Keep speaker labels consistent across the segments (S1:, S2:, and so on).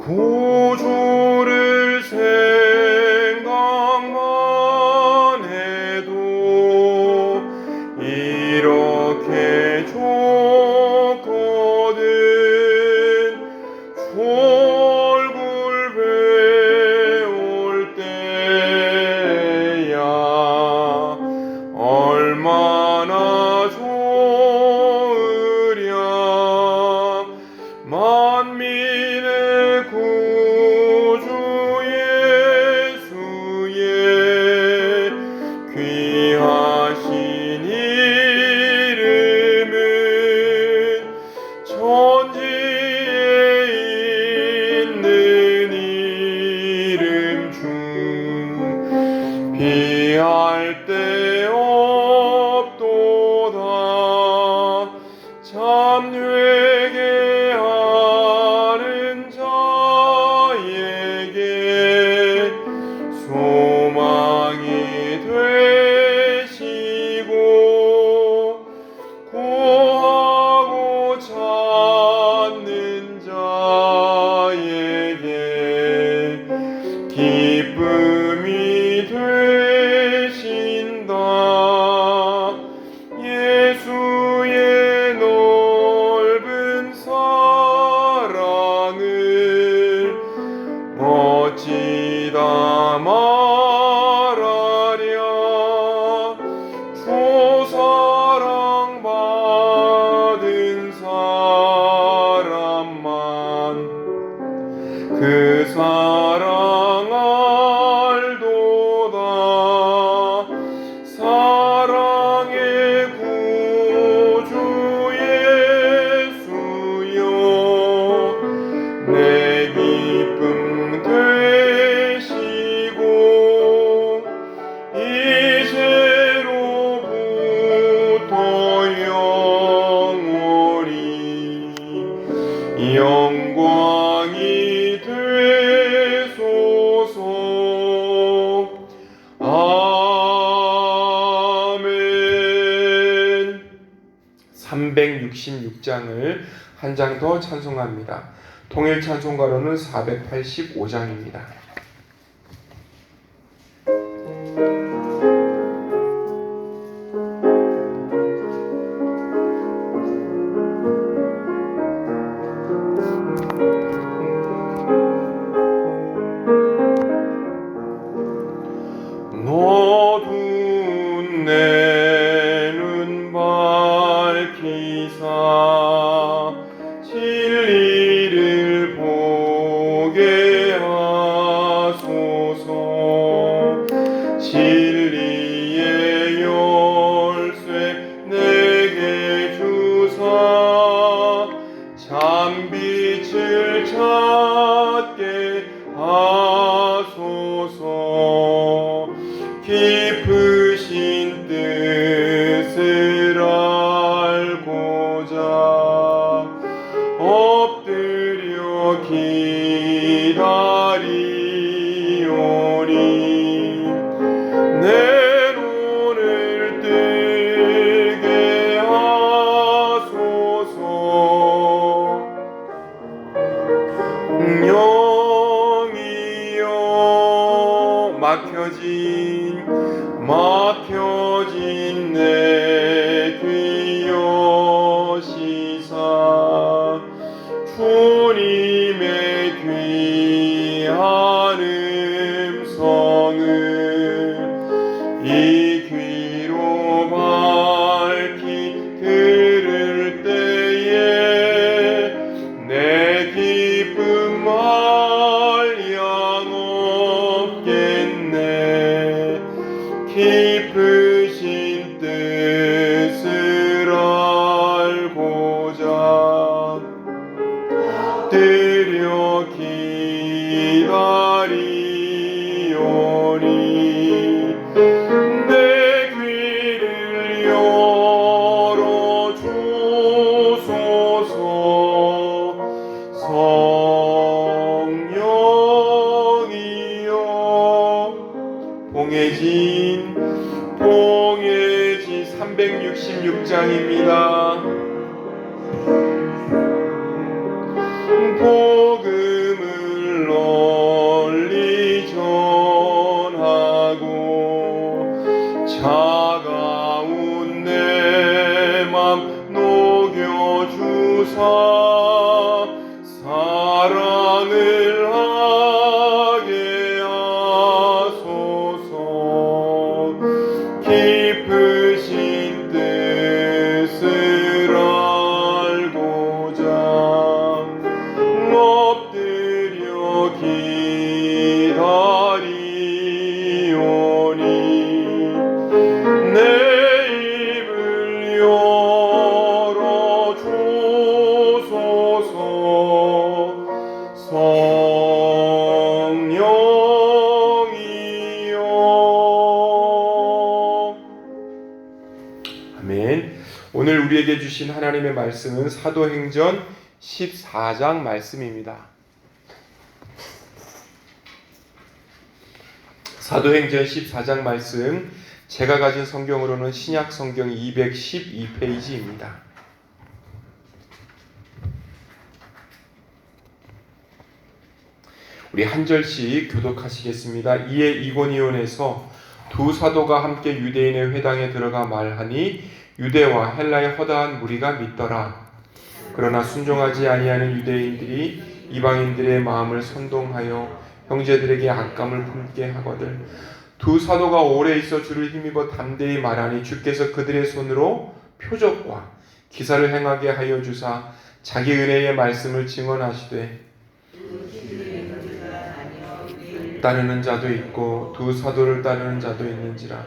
S1: 구주를 생각만 해도 이렇게 좋거든. 졸굴 배울 때야 얼마나 좋으랴. 만민의 구주 예수의 귀하신 이름은 천지에 있는 이름 중 비할 데 없도다. 참 회개하는 자에게 소망이 되시고 구하고 찾는 자에게 기쁨이 되신다. 예수의 넓은 사랑을 어찌다 말하랴. 주 사랑받은 사람만 그 사랑 알도다. 사랑의 구주 예수여 내 기쁨 되시고 이제로부터 영원히 영광이 되소서. 아멘. 366장을 한 장 더 찬송합니다. 통일 찬송가로는 485장입니다. 어두운 내 눈 밝히사 진리를 보게 하소서. 진리의 열쇠 내게 주사 참 빛을 찾게 하소서. 깊으신 뜻을 알고자 엎드려 기다리오니 내 눈을 뜨게 하소서. 영이여 막혀진 내 귀 여시사 주님의 귀한 음성을 이 귀로 밝히 들을 때에 내 기쁨 한량 없겠네. 깊으신 뜻을 알고자 엎드려 기다리오니 내 귀를 열어 주소서. 성령이여 봉해진 366장입니다. 복음을 사랑을 하게 하소서. 깊으신 뜻을 알고자 엎드려 기다리오니 내 입을 열어주소서. 성령이여. 아멘. 오늘 우리에게 주신 하나님의 말씀은 사도행전 14장 말씀입니다. 사도행전 14장 말씀, 제가 가진 성경으로는 신약 성경 212페이지입니다. 우리 한 절씩 교독하시겠습니다. 이에 이고니온에서 두 사도가 함께 유대인의 회당에 들어가 말하니 유대와 헬라의 허다한 무리가 믿더라. 그러나 순종하지 아니하는 유대인들이 이방인들의 마음을 선동하여 형제들에게 악감을 품게 하거늘 두 사도가 오래 있어 주를 힘입어 담대히 말하니 주께서 그들의 손으로 표적과 기사를 행하게 하여 주사 자기 은혜의 말씀을 증언하시되 따르는 자도 있고 두 사도를 따르는 자도 있는지라.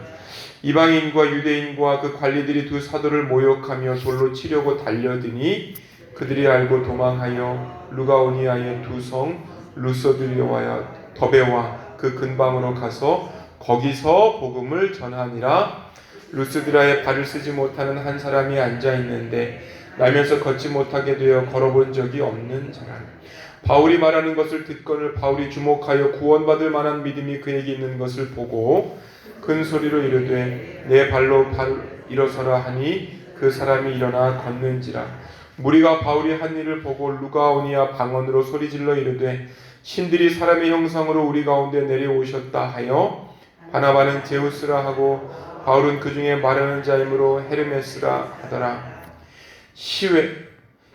S1: 이방인과 유대인과 그 관리들이 두 사도를 모욕하며 돌로 치려고 달려드니 그들이 알고 도망하여 루가오니아의 두 성 루소드리아와 더베와 그 근방으로 가서 거기서 복음을 전하니라. 루스드라에 발을 쓰지 못하는 한 사람이 앉아 있는데 나면서 걷지 못하게 되어 걸어본 적이 없는 자라. 바울이 말하는 것을 듣거늘 바울이 주목하여 구원받을 만한 믿음이 그에게 있는 것을 보고 큰 소리로 이르되 내 발로 일어서라 하니 그 사람이 일어나 걷는지라. 무리가 바울이 한 일을 보고 루가오니아 방언으로 소리질러 이르되 신들이 사람의 형상으로 우리 가운데 내려오셨다 하여 바나바는 제우스라 하고 바울은 그 중에 말하는 자이므로 헤르메스라 하더라.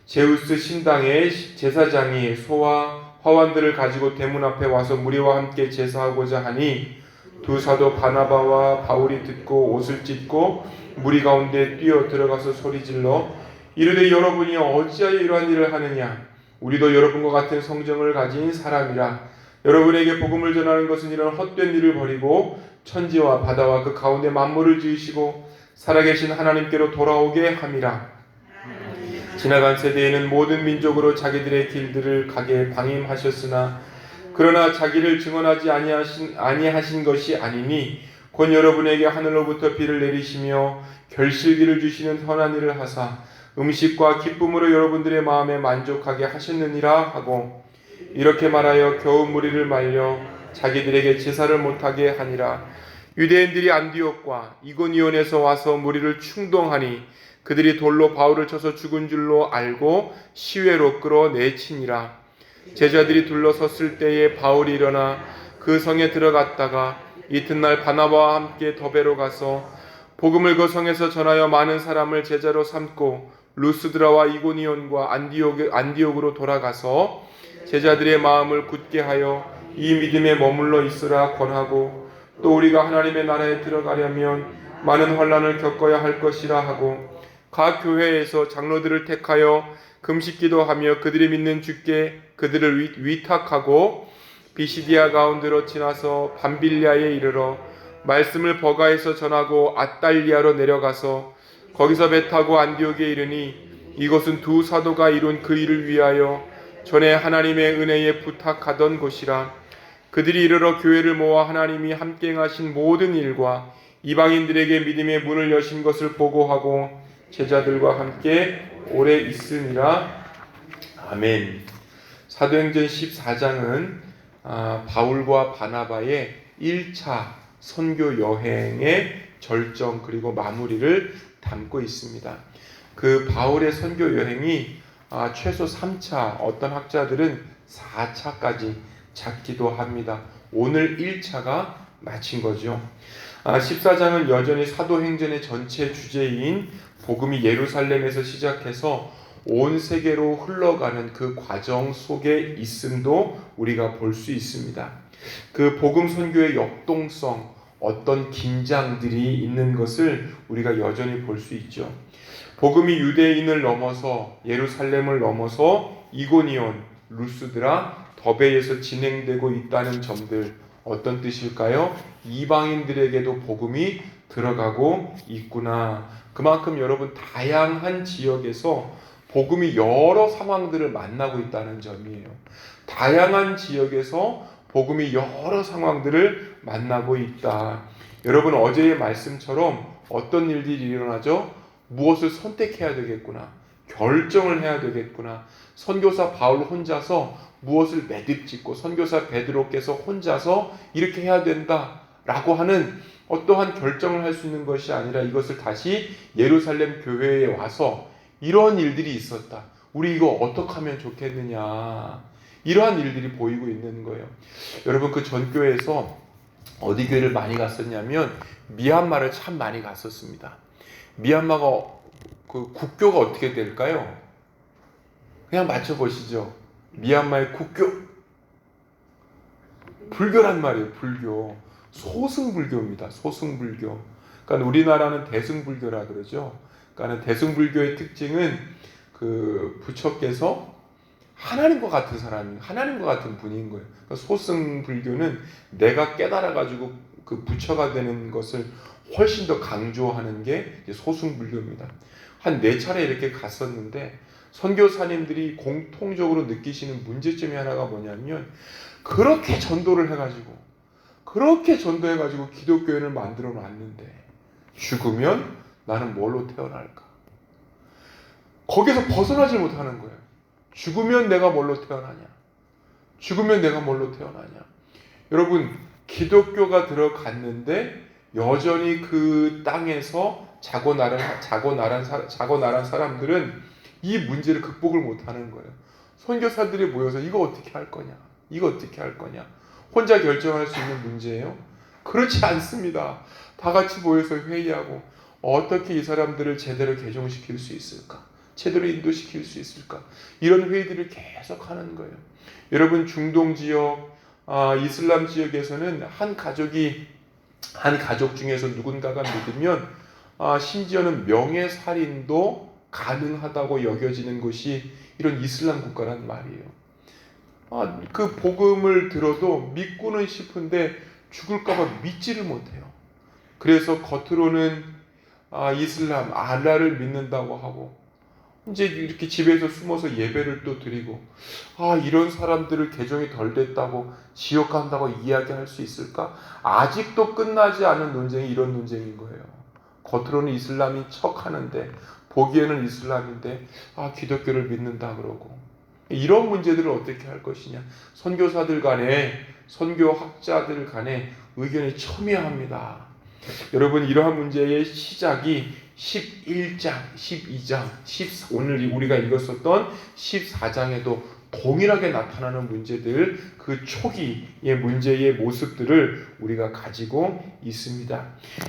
S1: 제우스 신당의 제사장이 소와 화환들을 가지고 대문 앞에 와서 무리와 함께 제사하고자 하니 두 사도 바나바와 바울이 듣고 옷을 찢고 무리 가운데 뛰어 들어가서 소리질러 이르되 여러분이 어찌하여 이러한 일을 하느냐. 우리도 여러분과 같은 성정을 가진 사람이라. 여러분에게 복음을 전하는 것은 이런 헛된 일을 버리고 천지와 바다와 그 가운데 만물을 지으시고 살아계신 하나님께로 돌아오게 함이라. 지나간 세대에는 모든 민족으로 자기들의 길들을 가게 방임하셨으나 그러나 자기를 증언하지 아니하신 것이 아니니 곧 여러분에게 하늘로부터 비를 내리시며 결실기를 주시는 선한 일을 하사 음식과 기쁨으로 여러분들의 마음에 만족하게 하셨느니라 하고 이렇게 말하여 겨우 무리를 말려 자기들에게 제사를 못하게 하니라. 유대인들이 안디옥과 이고니온에서 와서 무리를 충동하니 그들이 돌로 바울을 쳐서 죽은 줄로 알고 시외로 끌어내치니라. 제자들이 둘러섰을 때에 바울이 일어나 그 성에 들어갔다가 이튿날 바나바와 함께 더베로 가서 복음을 그 성에서 전하여 많은 사람을 제자로 삼고 루스드라와 이고니온과 안디옥으로 돌아가서 제자들의 마음을 굳게 하여 이 믿음에 머물러 있으라 권하고 또 우리가 하나님의 나라에 들어가려면 많은 환난을 겪어야 할 것이라 하고 각 교회에서 장로들을 택하여 금식기도하며 그들이 믿는 주께 그들을 위탁하고 비시디아 가운데로 지나서 밤빌리아에 이르러 말씀을 버가에서 전하고 아달리아로 내려가서 거기서 배 타고 안디옥에 이르니 이곳은 두 사도가 이룬 그 일을 위하여 전에 하나님의 은혜에 부탁하던 곳이라. 그들이 이르러 교회를 모아 하나님이 함께 행하신 모든 일과 이방인들에게 믿음의 문을 여신 것을 보고하고 제자들과 함께 오래 있으니라. 아멘. 사도행전 14장은 바울과 바나바의 1차 선교 여행의 절정 그리고 마무리를 담고 있습니다. 그 바울의 선교 여행이 최소 3차, 어떤 학자들은 4차까지 잡기도 합니다. 오늘 1차가 마친 거죠. 14장은 여전히 사도행전의 전체 주제인 복음이 예루살렘에서 시작해서 온 세계로 흘러가는 그 과정 속에 있음도 우리가 볼 수 있습니다. 그 복음 선교의 역동성, 어떤 긴장들이 있는 것을 우리가 여전히 볼 수 있죠. 복음이 유대인을 넘어서 예루살렘을 넘어서 이고니온, 루스드라, 더베에서 진행되고 있다는 점들, 어떤 뜻일까요? 이방인들에게도 복음이 들어가고 있구나. 그만큼 여러분 다양한 지역에서 복음이 여러 상황들을 만나고 있다는 점이에요. 다양한 지역에서 복음이 여러 상황들을 만나고 있다. 여러분 어제의 말씀처럼 어떤 일들이 일어나죠? 무엇을 선택해야 되겠구나. 결정을 해야 되겠구나. 선교사 바울 혼자서 무엇을 매듭짓고 선교사 베드로께서 혼자서 이렇게 해야 된다라고 하는 어떠한 결정을 할 수 있는 것이 아니라 이것을 다시 예루살렘 교회에 와서 이런 일들이 있었다. 우리 이거 어떻게 하면 좋겠느냐. 이러한 일들이 보이고 있는 거예요. 여러분 그 전교회에서 어디 교회를 많이 갔었냐면 미얀마를 참 많이 갔었습니다. 미얀마가 그 국교가 어떻게 될까요? 그냥 맞춰보시죠. 미얀마의 국교 불교란 말이에요. 불교. 소승불교입니다. 소승불교. 그러니까 우리나라는 대승불교라 그러죠. 그러니까 대승불교의 특징은 그 부처께서 하나님과 같은 사람이, 하나님과 같은 분인 거예요. 그러니까 소승불교는 내가 깨달아가지고 그 부처가 되는 것을 훨씬 더 강조하는 게 소승불교입니다. 한 4차례 이렇게 갔었는데 선교사님들이 공통적으로 느끼시는 문제점이 하나가 뭐냐면 그렇게 전도를 해가지고 기독교인을 만들어 놨는데 죽으면 나는 뭘로 태어날까? 거기서 벗어나지 못하는 거예요. 죽으면 내가 뭘로 태어나냐? 여러분 기독교가 들어갔는데 여전히 그 땅에서 자고 나란 사람들은 이 문제를 극복을 못하는 거예요. 선교사들이 모여서 이거 어떻게 할 거냐? 혼자 결정할 수 있는 문제예요? 그렇지 않습니다. 다 같이 모여서 회의하고 어떻게 이 사람들을 제대로 개종시킬 수 있을까? 제대로 인도시킬 수 있을까? 이런 회의들을 계속 하는 거예요. 여러분 중동 지역, 이슬람 지역에서는 한 가족 중에서 누군가가 믿으면 심지어는 명예살인도 가능하다고 여겨지는 것이 이런 이슬람 국가란 말이에요. 그 복음을 들어도 믿고는 싶은데 죽을까봐 믿지를 못해요. 그래서 겉으로는 이슬람, 알라를 믿는다고 하고 이제 이렇게 집에서 숨어서 예배를 또 드리고 이런 사람들을 개종이 덜 됐다고 지옥 간다고 이야기할 수 있을까? 아직도 끝나지 않은 논쟁이 이런 논쟁인 거예요. 겉으로는 이슬람인 척하는데 보기에는 이슬람인데 기독교를 믿는다 그러고 이런 문제들을 어떻게 할 것이냐. 선교사들 간에 선교학자들 간에 의견이 첨예합니다. 여러분 이러한 문제의 시작이 11장, 12장, 오늘 우리가 읽었었던 14장에도 동일하게 나타나는 문제들, 그 초기의 문제의 모습들을 우리가 가지고 있습니다.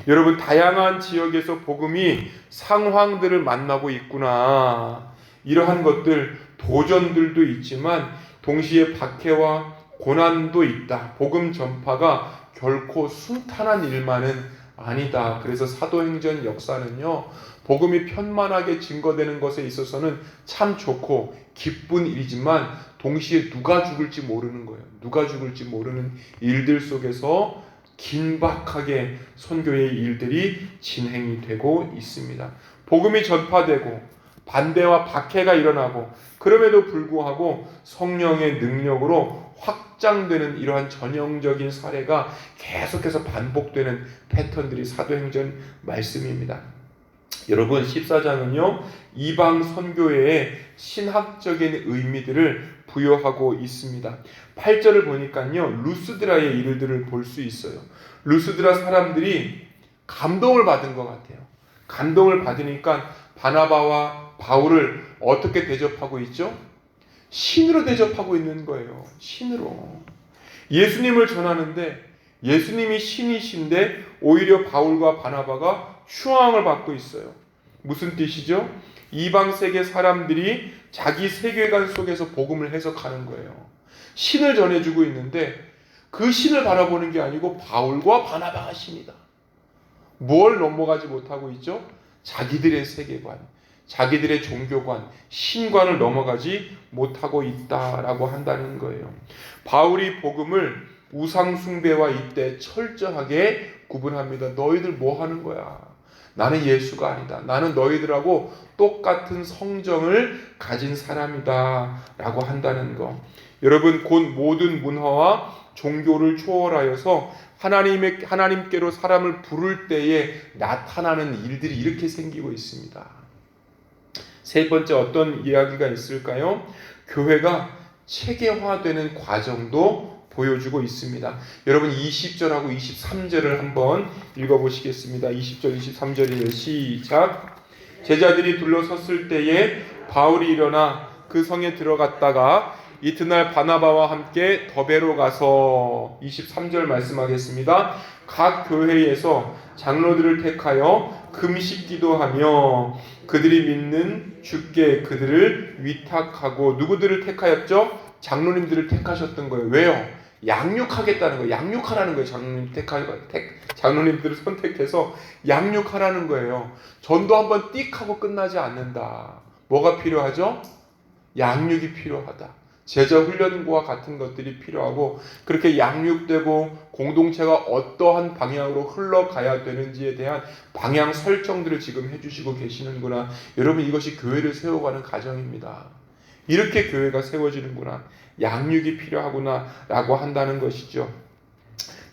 S1: 여러분 다양한 지역에서 복음이 상황들을 만나고 있구나. 이러한 것들, 도전들도 있지만 동시에 박해와 고난도 있다. 복음 전파가 결코 순탄한 일만은 아니다. 그래서 사도행전 역사는요, 복음이 편만하게 증거되는 것에 있어서는 참 좋고 기쁜 일이지만 동시에 누가 죽을지 모르는 거예요. 누가 죽을지 모르는 일들 속에서 긴박하게 선교의 일들이 진행이 되고 있습니다. 복음이 전파되고 반대와 박해가 일어나고 그럼에도 불구하고 성령의 능력으로 확장되는 이러한 전형적인 사례가 계속해서 반복되는 패턴들이 사도행전 말씀입니다. 여러분 14장은요 이방 선교회의 신학적인 의미들을 부여하고 있습니다. 8절을 보니까요 루스드라의 일들을 볼 수 있어요. 루스드라 사람들이 감동을 받은 것 같아요. 감동을 받으니까 바나바와 바울을 어떻게 대접하고 있죠? 신으로 대접하고 있는 거예요. 신으로. 예수님을 전하는데 예수님이 신이신데 오히려 바울과 바나바가 추앙을 받고 있어요. 무슨 뜻이죠? 이방 세계 사람들이 자기 세계관 속에서 복음을 해석하는 거예요. 신을 전해주고 있는데 그 신을 바라보는 게 아니고 바울과 바나바가 신이다. 뭘 넘어가지 못하고 있죠? 자기들의 세계관, 자기들의 종교관, 신관을 넘어가지 못하고 있다라고 한다는 거예요. 바울이 복음을 우상 숭배와 이때 철저하게 구분합니다. 너희들 뭐 하는 거야? 나는 예수가 아니다. 나는 너희들하고 똑같은 성정을 가진 사람이다 라고 한다는 거. 여러분, 곧 모든 문화와 종교를 초월하여서 하나님께로 사람을 부를 때에 나타나는 일들이 이렇게 생기고 있습니다. 세 번째 어떤 이야기가 있을까요? 교회가 체계화되는 과정도 보여주고 있습니다. 여러분 20절하고 23절을 한번 읽어보시겠습니다. 20절 23절이에요. 시작. 제자들이 둘러섰을 때에 바울이 일어나 그 성에 들어갔다가 이튿날 바나바와 함께 더베로 가서 23절 말씀하겠습니다. 각 교회에서 장로들을 택하여 금식 기도하며 그들이 믿는 주께 그들을 위탁하고, 누구들을 택하였죠? 장로님들을 택하셨던 거예요. 왜요? 양육하겠다는 거예요. 양육하라는 거예요. 장로님들을 선택해서 양육하라는 거예요. 전도 한번 띡 하고 끝나지 않는다. 뭐가 필요하죠? 양육이 필요하다. 제자 훈련과 같은 것들이 필요하고, 그렇게 양육되고 공동체가 어떠한 방향으로 흘러가야 되는지에 대한 방향 설정들을 지금 해주시고 계시는구나. 여러분, 이것이 교회를 세워가는 과정입니다. 이렇게 교회가 세워지는구나. 양육이 필요하구나 라고 한다는 것이죠.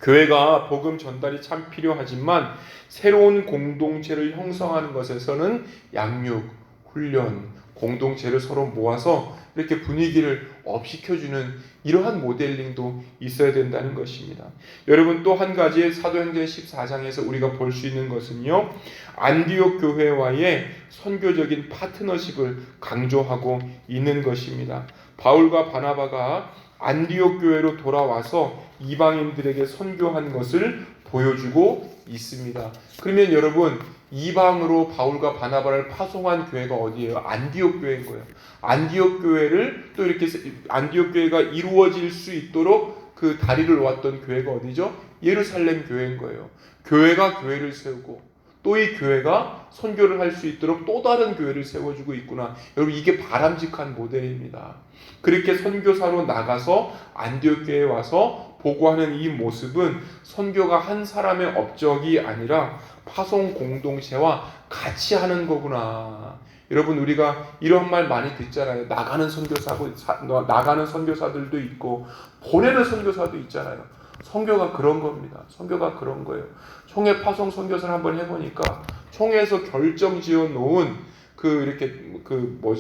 S1: 교회가 복음 전달이 참 필요하지만 새로운 공동체를 형성하는 것에서는 양육, 훈련, 공동체를 서로 모아서 이렇게 분위기를 업시켜주는 이러한 모델링도 있어야 된다는 것입니다. 여러분, 또 한 가지 사도행전 14장에서 우리가 볼 수 있는 것은요, 안디옥 교회와의 선교적인 파트너십을 강조하고 있는 것입니다. 바울과 바나바가 안디옥 교회로 돌아와서 이방인들에게 선교한 것을 보여주고 있습니다. 그러면 여러분, 이방으로 바울과 바나바를 파송한 교회가 어디예요? 안디옥 교회인 거예요. 안디옥 교회를 또 이렇게 안디옥 교회가 이루어질 수 있도록 그 다리를 놓았던 교회가 어디죠? 예루살렘 교회인 거예요. 교회가 교회를 세우고 또 이 교회가 선교를 할 수 있도록 또 다른 교회를 세워주고 있구나. 여러분, 이게 바람직한 모델입니다. 그렇게 선교사로 나가서 안디옥 교회에 와서 보고하는 이 모습은 선교가 한 사람의 업적이 아니라 파송 공동체와 같이 하는 거구나. 여러분, 우리가 이런 말 많이 듣잖아요. 나가는 선교사들도 있고 보내는 선교사도 있잖아요. 선교가 그런 겁니다. 선교가 그런 거예요. 총회 파송 선교사를 한번 해보니까 총회에서 결정 지어 놓은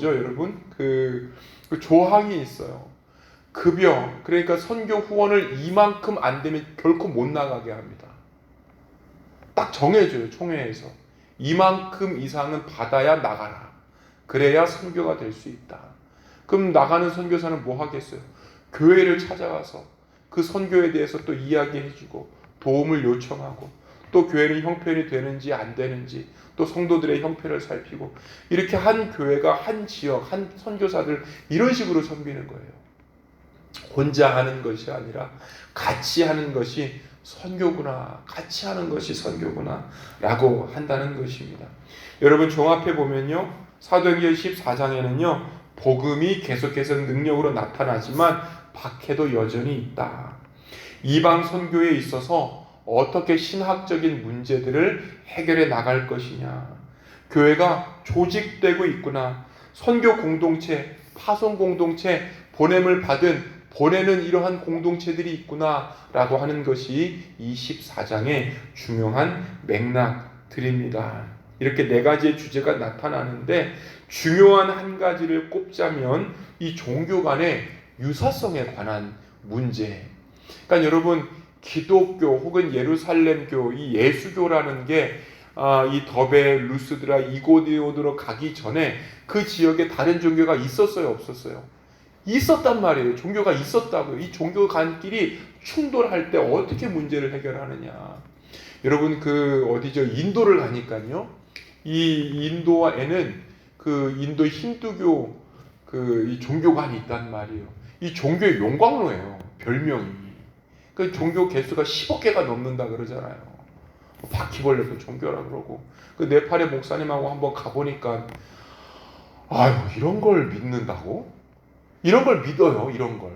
S1: 여러분? 그 조항이 있어요. 급여, 그러니까 선교 후원을 이만큼 안 되면 결코 못 나가게 합니다. 딱 정해줘요. 총회에서 이만큼 이상은 받아야 나가라. 그래야 선교가 될 수 있다. 그럼 나가는 선교사는 뭐 하겠어요? 교회를 찾아가서 그 선교에 대해서 또 이야기해주고 도움을 요청하고, 또 교회는 형편이 되는지 안 되는지, 또 성도들의 형편을 살피고, 이렇게 한 교회가 한 지역, 한 선교사들 이런 식으로 섬기는 거예요. 혼자 하는 것이 아니라 같이 하는 것이 선교구나, 같이 하는 것이 선교구나 라고 한다는 것입니다. 여러분, 종합해 보면요, 사도행전 14장에는요 복음이 계속해서 능력으로 나타나지만 박해도 여전히 있다. 이방 선교에 있어서 어떻게 신학적인 문제들을 해결해 나갈 것이냐, 교회가 조직되고 있구나, 선교 공동체, 파송 공동체, 보내는 이러한 공동체들이 있구나 라고 하는 것이 이 14장의 중요한 맥락들입니다. 이렇게 네 가지의 주제가 나타나는데, 중요한 한 가지를 꼽자면 이 종교 간의 유사성에 관한 문제. 그러니까 여러분, 기독교 혹은 예루살렘교, 이 예수교라는 게 이 더베, 루스드라, 이고니온으로 가기 전에 그 지역에 다른 종교가 있었어요, 없었어요? 있었단 말이에요. 종교가 있었다고요. 이 종교 간끼리 충돌할 때 어떻게 문제를 해결하느냐. 여러분, 인도를 가니까요, 이 인도에는 그 인도 힌두교 이 종교관이 있단 말이에요. 이 종교의 용광로예요. 별명이. 그 종교 개수가 10억 개가 넘는다 그러잖아요. 바퀴벌레도 종교라 그러고. 그 네팔의 목사님하고 한번 가보니까 아유 이런 걸 믿는다고? 이런 걸 믿어요. 이런 걸.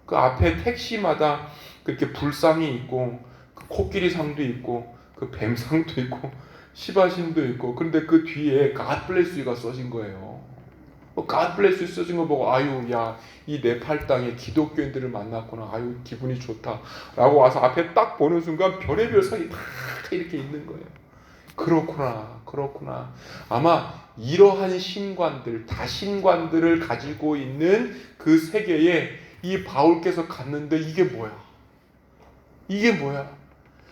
S1: 그 앞에 택시마다 그렇게 불상이 있고 그 코끼리상도 있고 그 뱀상도 있고 시바신도 있고 그런데 그 뒤에 God bless you가 써진 거예요. God bless you 써진 거 보고 아유 야 이 네팔 땅에 기독교인들을 만났구나 아유 기분이 좋다 라고 와서 앞에 딱 보는 순간 별의별 상이 다 이렇게 있는 거예요. 그렇구나. 아마 이러한 신관들, 다신관들을 가지고 있는 그 세계에 이 바울께서 갔는데 이게 뭐야?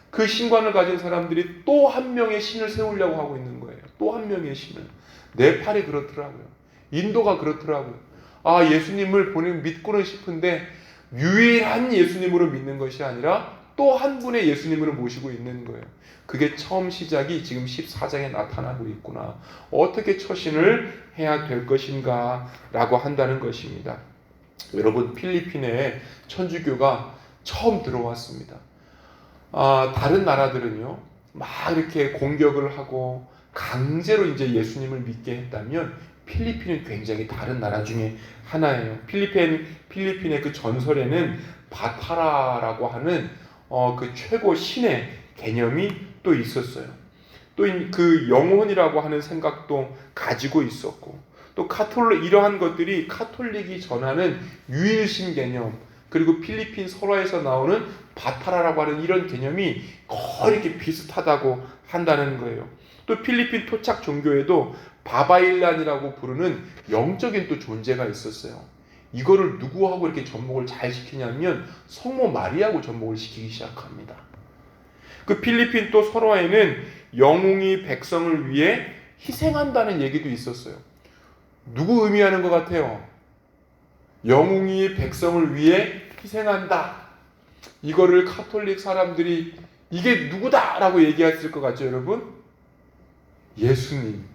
S1: 그 신관을 가진 사람들이 또 한 명의 신을 세우려고 하고 있는 거예요. 또 한 명의 신을. 네팔이 그렇더라고요. 인도가 그렇더라고요. 아, 예수님을 믿고는 싶은데 유일한 예수님으로 믿는 것이 아니라 또 한 분의 예수님으로 모시고 있는 거예요. 그게 처음 시작이 지금 14장에 나타나고 있구나. 어떻게 처신을 해야 될 것인가 라고 한다는 것입니다. 여러분, 필리핀에 천주교가 처음 들어왔습니다. 다른 나라들은요, 막 이렇게 공격을 하고 강제로 이제 예수님을 믿게 했다면 필리핀은 굉장히 다른 나라 중에 하나예요. 필리핀의 그 전설에는 바타라라고 하는 그 최고 신의 개념이 또 있었어요. 또 그 영혼이라고 하는 생각도 가지고 있었고, 또 이러한 것들이 카톨릭이 전하는 유일신 개념, 그리고 필리핀 설화에서 나오는 바타라라고 하는 이런 개념이 거의 이렇게 비슷하다고 한다는 거예요. 또 필리핀 토착 종교에도 바바일란이라고 부르는 영적인 또 존재가 있었어요. 이거를 누구하고 이렇게 접목을 잘 시키냐면 성모 마리아하고 접목을 시키기 시작합니다. 그 필리핀 또 설화에는 영웅이 백성을 위해 희생한다는 얘기도 있었어요. 누구 의미하는 것 같아요? 영웅이 백성을 위해 희생한다. 이거를 카톨릭 사람들이 이게 누구다라고 얘기했을 것 같죠, 여러분? 예수님.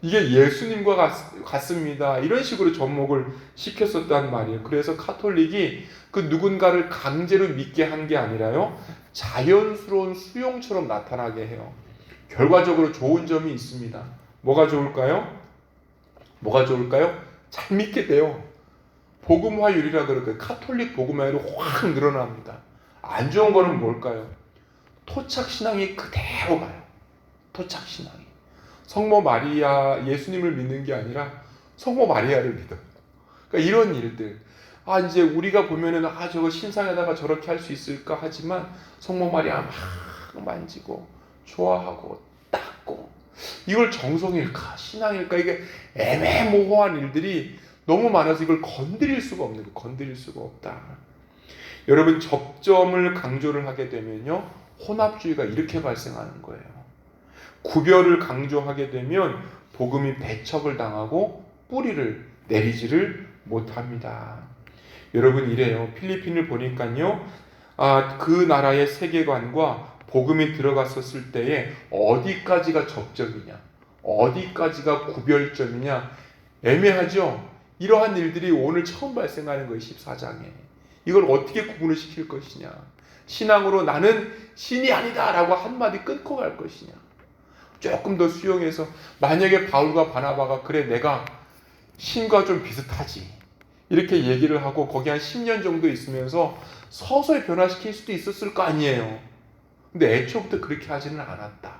S1: 이게 예수님과 같습니다. 이런 식으로 접목을 시켰었단 말이에요. 그래서 카톨릭이 그 누군가를 강제로 믿게 한 게 아니라요, 자연스러운 수용처럼 나타나게 해요. 결과적으로 좋은 점이 있습니다. 뭐가 좋을까요? 잘 믿게 돼요. 복음화율이라 그럴까요? 카톨릭 복음화율이 확 늘어납니다. 안 좋은 거는 뭘까요? 토착신앙이 그대로 가요. 토착신앙이. 성모 마리아, 예수님을 믿는 게 아니라 성모 마리아를 믿어요. 그러니까 이런 일들. 이제 우리가 보면은, 저거 신상에다가 저렇게 할 수 있을까 하지만 성모 마리아 막 만지고, 좋아하고, 닦고. 이걸 정성일까? 신앙일까? 이게 애매모호한 일들이 너무 많아서 이걸 건드릴 수가 없다. 여러분, 접점을 강조를 하게 되면요, 혼합주의가 이렇게 발생하는 거예요. 구별을 강조하게 되면 복음이 배척을 당하고 뿌리를 내리지를 못합니다. 여러분, 이래요. 필리핀을 보니까요, 그 나라의 세계관과 복음이 들어갔었을 때에 어디까지가 접점이냐, 어디까지가 구별점이냐 애매하죠. 이러한 일들이 오늘 처음 발생하는 거예요. 14장에. 이걸 어떻게 구분을 시킬 것이냐, 신앙으로 나는 신이 아니다 라고 한마디 끊고 갈 것이냐, 조금 더 수용해서 만약에 바울과 바나바가 그래 내가 신과 좀 비슷하지 이렇게 얘기를 하고 거기 한 10년 정도 있으면서 서서히 변화시킬 수도 있었을 거 아니에요. 근데 애초부터 그렇게 하지는 않았다.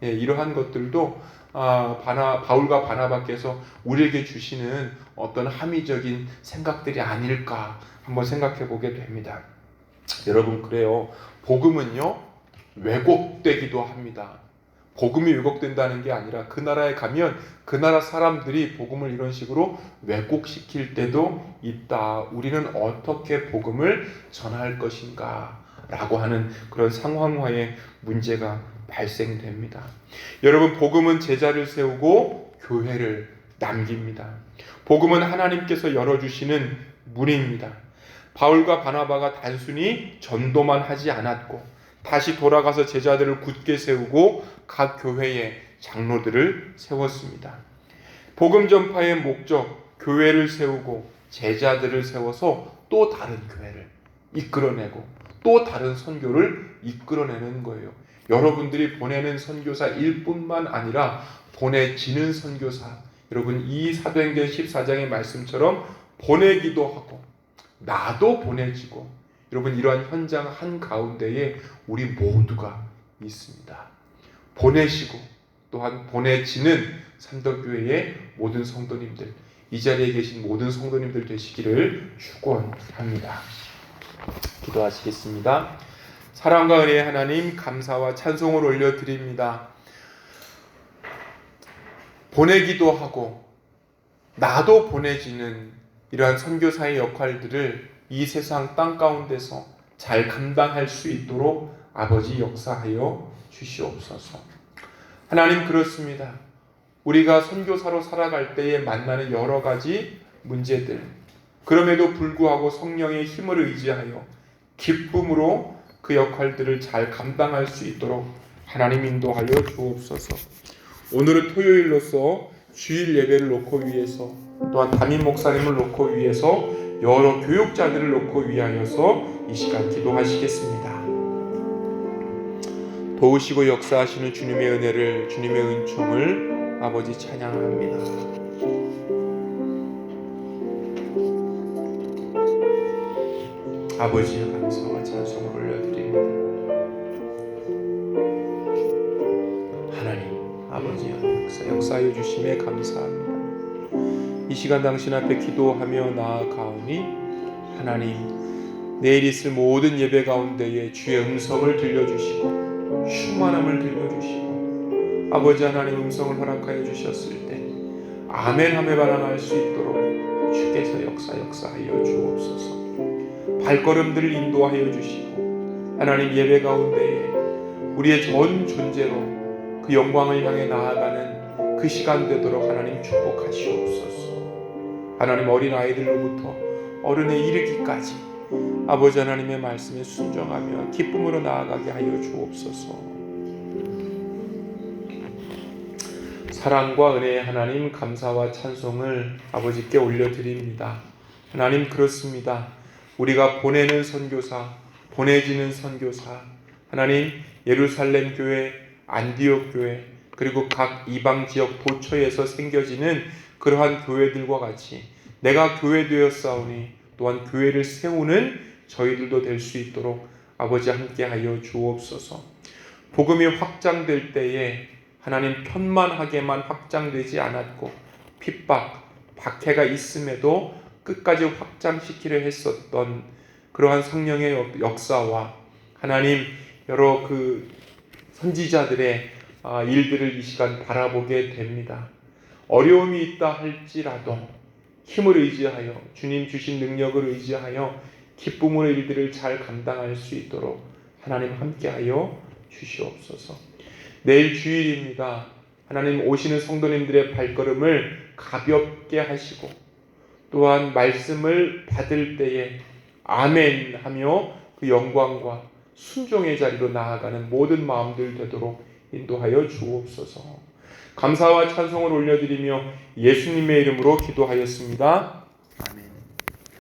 S1: 이러한 것들도 바울과 바나바께서 우리에게 주시는 어떤 함의적인 생각들이 아닐까 한번 생각해 보게 됩니다. 여러분, 그래요. 복음은요, 왜곡되기도 합니다. 복음이 왜곡된다는 게 아니라 그 나라에 가면 그 나라 사람들이 복음을 이런 식으로 왜곡시킬 때도 있다. 우리는 어떻게 복음을 전할 것인가 라고 하는 그런 상황화의 문제가 발생됩니다. 여러분, 복음은 제자를 세우고 교회를 남깁니다. 복음은 하나님께서 열어주시는 문입니다. 바울과 바나바가 단순히 전도만 하지 않았고 다시 돌아가서 제자들을 굳게 세우고 각 교회에 장로들을 세웠습니다. 복음 전파의 목적, 교회를 세우고 제자들을 세워서 또 다른 교회를 이끌어내고 또 다른 선교를 이끌어내는 거예요. 여러분들이 보내는 선교사일 뿐만 아니라 보내지는 선교사, 여러분 이 사도행전 14장의 말씀처럼 보내기도 하고 나도 보내지고, 여러분 이러한 현장 한가운데에 우리 모두가 있습니다. 보내시고 또한 보내지는 삼덕교회의 모든 성도님들, 이 자리에 계신 모든 성도님들 되시기를 축원합니다. 기도하시겠습니다. 사랑과 은혜의 하나님, 감사와 찬송을 올려드립니다. 보내기도 하고 나도 보내지는 이러한 선교사의 역할들을 이 세상 땅 가운데서 잘 감당할 수 있도록 아버지 역사하여 주시옵소서. 하나님, 그렇습니다. 우리가 선교사로 살아갈 때에 만나는 여러 가지 문제들, 그럼에도 불구하고 성령의 힘을 의지하여 기쁨으로 그 역할들을 잘 감당할 수 있도록 하나님 인도하여 주옵소서. 오늘은 토요일로서 주일 예배를 놓고 위해서, 또한 담임 목사님을 놓고 위해서, 여러 교육자들을 놓고 위하여서 이 시간 기도하시겠습니다. 도우시고 역사하시는 주님의 은혜를, 주님의 은총을 아버지 찬양합니다. 아버지의 감사와 찬송을 올려드립니다. 하나님, 아버지의 역사하여 주심에 감사합니다. 이 시간 당신 앞에 기도하며 나아가오니 하나님, 내일 있을 모든 예배 가운데에 주의 음성을 들려주시고 충만함을 들려주시고, 아버지 하나님 음성을 허락하여 주셨을 때 아멘 하며 반응할 수 있도록 주께서 역사하여 주옵소서. 발걸음들을 인도하여 주시고, 하나님 예배 가운데에 우리의 전 존재로 그 영광을 향해 나아가는 그 시간 되도록 하나님 축복하시옵소서. 하나님, 어린 아이들로부터 어른에 이르기까지 아버지 하나님의 말씀에 순종하며 기쁨으로 나아가게 하여 주옵소서. 사랑과 은혜의 하나님, 감사와 찬송을 아버지께 올려드립니다. 하나님, 그렇습니다. 우리가 보내는 선교사, 보내지는 선교사, 하나님 예루살렘 교회, 안디옥 교회, 그리고 각 이방 지역 도처에서 생겨지는 그러한 교회들과 같이 내가 교회 되었사오니 또한 교회를 세우는 저희들도 될 수 있도록 아버지 함께하여 주옵소서. 복음이 확장될 때에 하나님 편만하게만 확장되지 않았고 핍박, 박해가 있음에도 끝까지 확장시키려 했었던 그러한 성령의 역사와 하나님 여러 그 선지자들의 일들을 이 시간 바라보게 됩니다. 어려움이 있다 할지라도 힘을 의지하여, 주님 주신 능력을 의지하여 기쁨으로 일들을 잘 감당할 수 있도록 하나님 함께하여 주시옵소서. 내일 주일입니다. 하나님 오시는 성도님들의 발걸음을 가볍게 하시고, 또한 말씀을 받을 때에 아멘 하며 그 영광과 순종의 자리로 나아가는 모든 마음들 되도록 인도하여 주옵소서. 감사와 찬송을 올려드리며 예수님의 이름으로 기도하였습니다. 아멘.